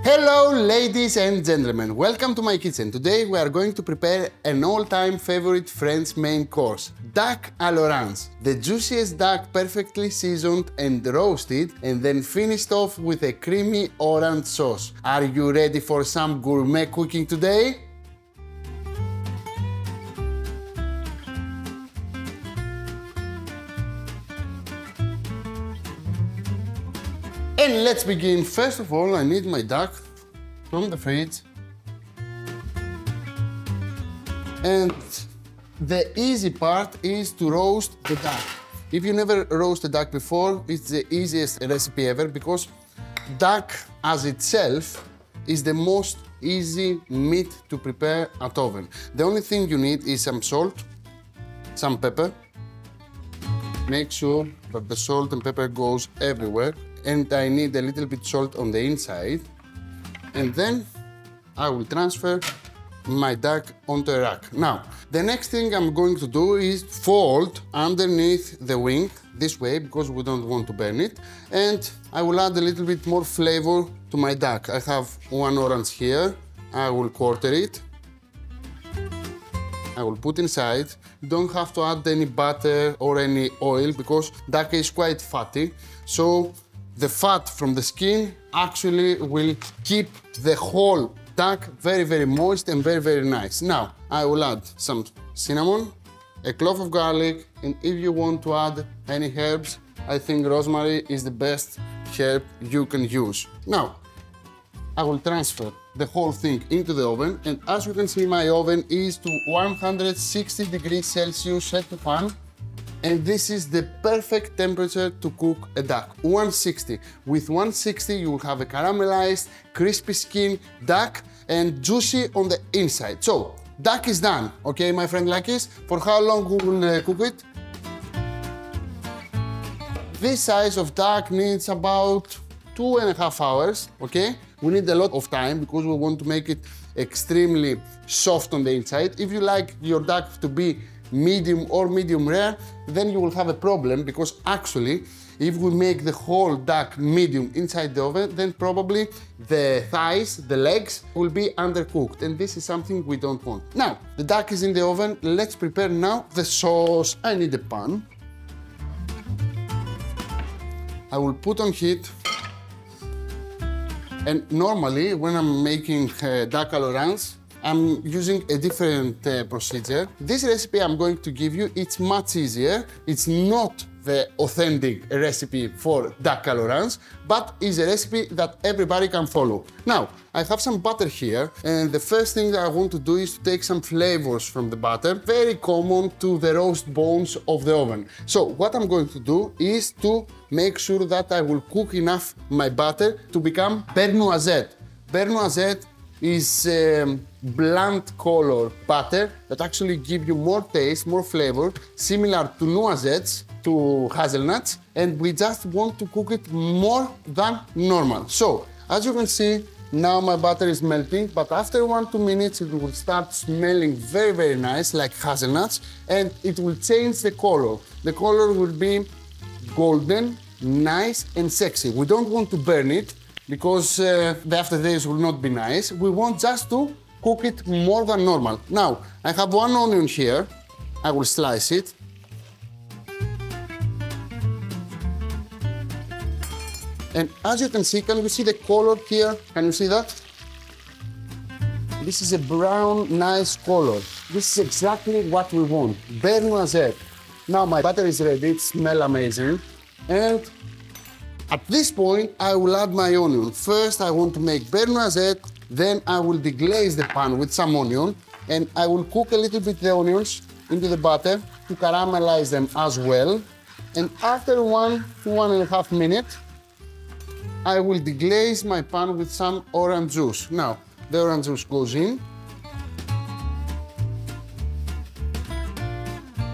Hello ladies and gentlemen, welcome to my kitchen. Today we are going to prepare an all-time favorite French main course, duck à l'orange. The juiciest duck perfectly seasoned and roasted and then finished off with a creamy orange sauce. Are you ready for some gourmet cooking today? And let's begin. First of all, I need my duck from the fridge. And the easy part is to roast the duck. If you never roasted duck before, it's the easiest recipe ever because duck as itself is the most easy meat to prepare at oven. The only thing you need is some salt, some pepper. Make sure that the salt and pepper goes everywhere. And I need a little bit salt on the inside. And then I will transfer my duck onto a rack. Now, the next thing I'm going to do is fold underneath the wing this way because we don't want to burn it. And I will add a little bit more flavor to my duck. I have one orange here. I will quarter it. I will put inside. You don't have to add any butter or any oil because duck is quite fatty. So the fat from the skin actually will keep the whole duck very moist and very nice. Now, I will add some cinnamon, a clove of garlic, and if you want to add any herbs, I think rosemary is the best herb you can use. Now, I will transfer the whole thing into the oven, and as you can see, my oven is to 160 degrees Celsius set to pan. And this is the perfect temperature to cook a duck, 160. With 160, you will have a caramelized, crispy skin duck and juicy on the inside. So, duck is done, okay, my friend Akis? For how long we will cook it? This size of duck needs about 2.5 hours, okay? We need a lot of time because we want to make it extremely soft on the inside. If you like your duck to be medium or medium rare, then you will have a problem because actually if we make the whole duck medium inside the oven, then probably the thighs, the legs will be undercooked, and this is something we don't want. Now, the duck is in the oven. Let's prepare now the sauce. I need a pan. I will put on heat. And normally when I'm making duck à l'orange, I'm using a different procedure. This recipe I'm going to give you, it's much easier. It's not the authentic recipe for duck à l'orange, but is a recipe that everybody can follow. Now, I have some butter here, and the first thing that I want to do is to take some flavors from the butter, very common to the roast bones of the oven. So, what I'm going to do is to make sure that I will cook enough my butter to become beurre noisette. Beurre noisette is blunt color butter that actually give you more taste, more flavor, similar to noisettes, to hazelnuts, and we just want to cook it more than normal. So, as you can see, now my butter is melting, but after 1-2 minutes it will start smelling very nice like hazelnuts, and it will change the color. The color will be golden, nice and sexy. We don't want to burn it because the aftertaste will not be nice. We want just to cook it more than normal. Now, I have one onion here. I will slice it. And as you can see you see the color here? Can you see that? This is a brown, nice color. This is exactly what we want. Beurre noisette. Now my butter is ready, it smells amazing. And at this point, I will add my onion. First, I want to make beurre noisette, then I will deglaze the pan with some onion, and I will cook a little bit the onions into the butter to caramelize them as well. And after 1 to 1.5 minutes, I will deglaze my pan with some orange juice. Now, the orange juice goes in.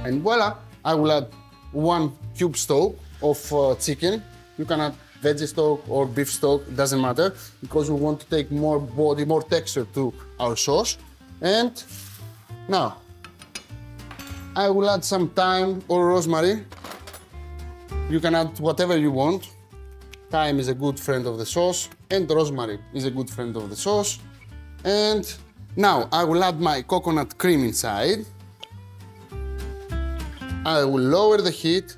And voila, I will add 1 cube stock of chicken. You can add veggie stock or beef stock, doesn't matter, because we want to take more body, more texture to our sauce. And now, I will add some thyme or rosemary. You can add whatever you want. Thyme is a good friend of the sauce, and rosemary is a good friend of the sauce. And now I will add my coconut cream inside. I will lower the heat.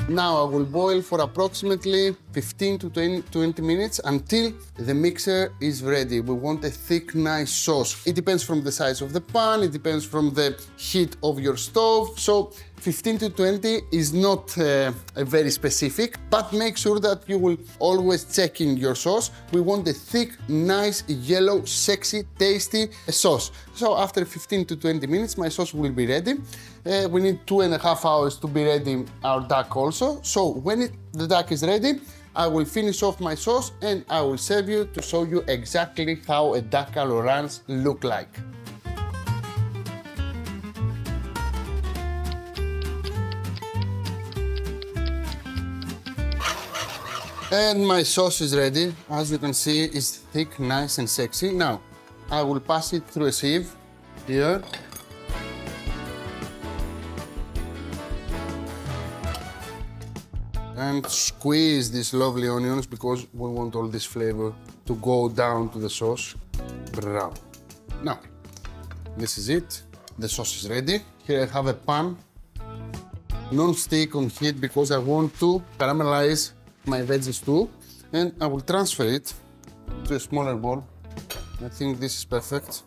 Now I will boil for approximately 15 to 20 minutes until the mixer is ready. We want a thick, nice sauce. It depends from the size of the pan, it depends from the heat of your stove. So 15 to 20 is not very specific, but make sure that you will always check in your sauce. We want a thick, nice, yellow, sexy, tasty sauce. So after 15 to 20 minutes, my sauce will be ready. We need 2.5 hours to be ready our duck also. So when the duck is ready, I will finish off my sauce and I will serve you to show you exactly how a duck à l'orange look like. And my sauce is ready. As you can see, it's thick, nice and sexy. Now, I will pass it through a sieve here. And squeeze these lovely onions because we want all this flavor to go down to the sauce. Brown. Now, this is it. The sauce is ready. Here I have a pan, non-stick on heat because I want to caramelize my veggies too. And I will transfer it to a smaller bowl. I think this is perfect.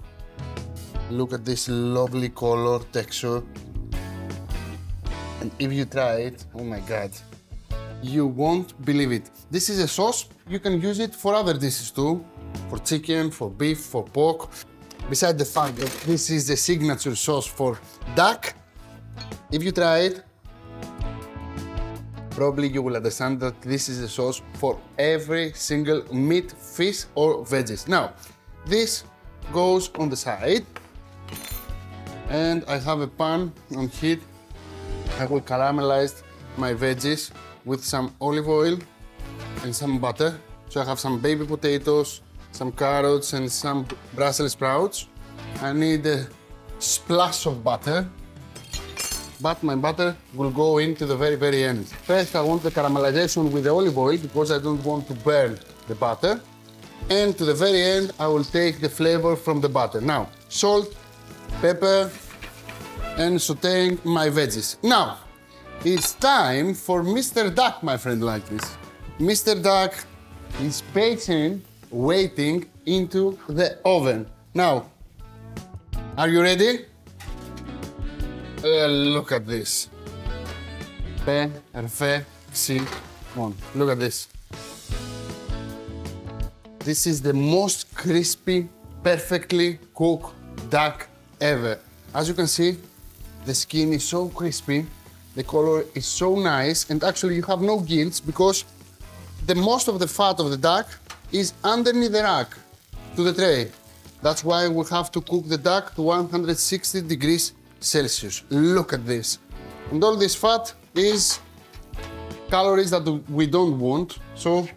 Look at this lovely color, texture. And if you try it, oh my God. You won't believe it. This is a sauce, you can use it for other dishes too, for chicken, for beef, for pork. Besides the fact that this is the signature sauce for duck, if you try it, probably you will understand that this is the sauce for every single meat, fish or veggies. Now, this goes on the side, and I have a pan on heat. I will caramelize my veggies with some olive oil and some butter. So I have some baby potatoes, some carrots and some Brussels sprouts. I need a splash of butter, but my butter will go into the very, very end. First I want the caramelization with the olive oil because I don't want to burn the butter. And to the very end I will take the flavor from the butter. Now, salt, pepper and sauteing my veggies. Now, it's time for Mr. Duck, my friend, like this. Mr. Duck is patient, waiting into the oven. Now, are you ready? Look at this. Perfection. Look at this. This is the most crispy, perfectly cooked duck ever. As you can see, the skin is so crispy. The color is so nice, and actually you have no gills because the most of the fat of the duck is underneath the rack to the tray. That's why we have to cook the duck to 160 degrees Celsius. Look at this. And all this fat is calories that we don't want, so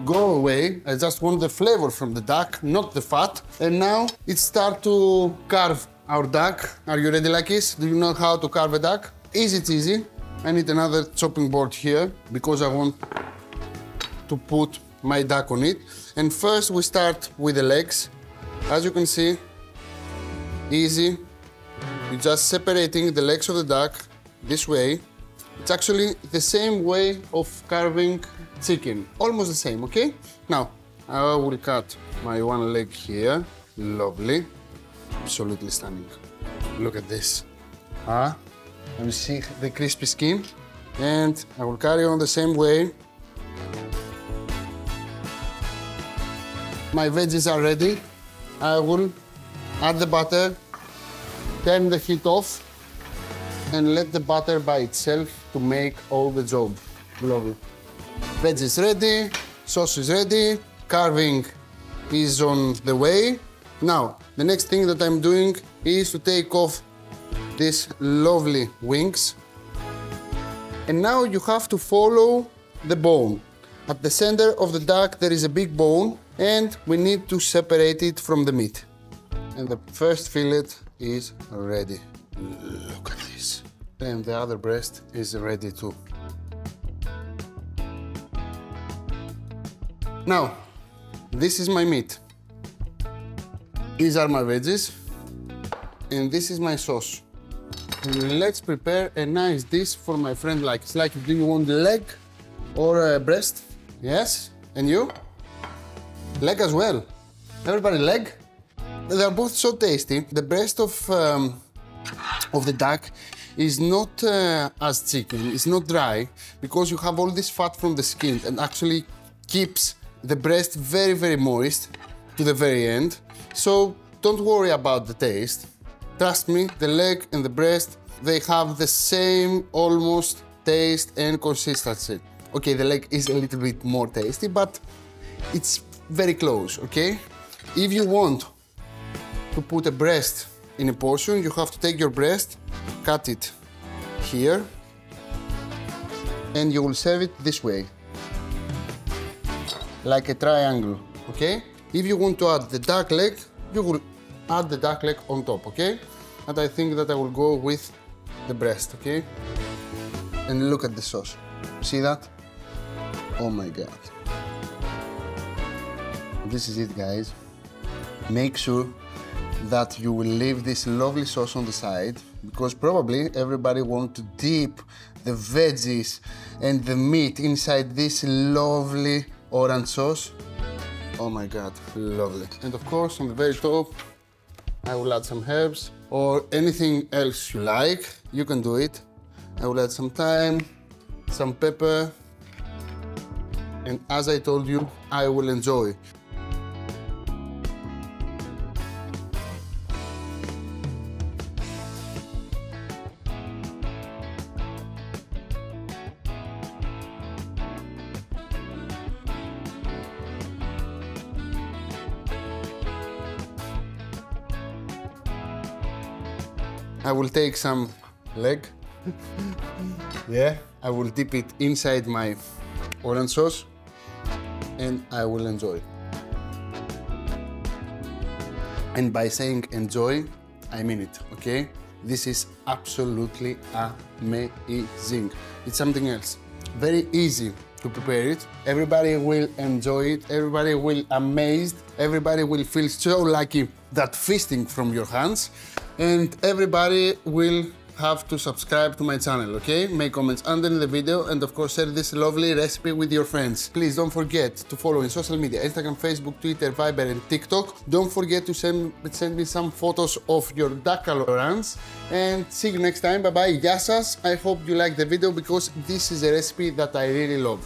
go away. I just want the flavor from the duck, not the fat. And now it's start to carve our duck. Are you ready, Lakis? Do you know how to carve a duck? Easy. I need another chopping board here because I want to put my duck on it. And first we start with the legs. As you can see, easy. You're just separating the legs of the duck this way. It's actually the same way of carving chicken. Almost the same, okay? Now, I will cut my one leg here. Lovely. Absolutely stunning. Look at this. And you see the crispy skin, and I will carry on the same way. My veggies are ready. I will add the butter, turn the heat off, and let the butter by itself to make all the job. Lovely. Veggies ready, sauce is ready, carving is on the way. Now, the next thing that I'm doing is to take off these lovely wings. And now you have to follow the bone. At the center of the duck there is a big bone and we need to separate it from the meat. And the first fillet is ready. Look at this. And the other breast is ready too. Now, this is my meat. These are my veggies. And this is my sauce. Let's prepare a nice dish for my friend Akis. Like, do you want leg or breast? Yes? And you? Leg as well. Everybody leg? They are both so tasty. The breast of the duck is not as chicken, it's not dry, because you have all this fat from the skin and actually keeps the breast very, very moist to the very end. So don't worry about the taste. Trust me, the leg and the breast, they have the same almost taste and consistency. Okay, the leg is a little bit more tasty, but it's very close, okay? If you want to put a breast in a portion, you have to take your breast, cut it here, and you will serve it this way, like a triangle, okay? If you want to add the duck leg, you will add the duck leg on top, okay? And I think that I will go with the breast, okay? And look at the sauce. See that? Oh my God. This is it, guys. Make sure that you will leave this lovely sauce on the side, because probably everybody wants to dip the veggies and the meat inside this lovely orange sauce. Oh my God, lovely. And of course, on the very top, I will add some herbs or anything else you like. You can do it. I will add some thyme, some pepper, and as I told you, I will enjoy. I will take some leg. Yeah, I will dip it inside my orange sauce and I will enjoy. And by saying enjoy, I mean it, okay? This is absolutely amazing. It's something else. Very easy to prepare it. Everybody will enjoy it. Everybody will amazed. Everybody will feel so lucky that feasting from your hands. And everybody will have to subscribe to my channel, okay? Make comments under the video and of course share this lovely recipe with your friends. Please don't forget to follow in social media, Instagram, Facebook, Twitter, Viber and TikTok. Don't forget to send me some photos of your duck runs and see you next time. Bye bye, γεια σας. I hope you like the video because this is a recipe that I really love.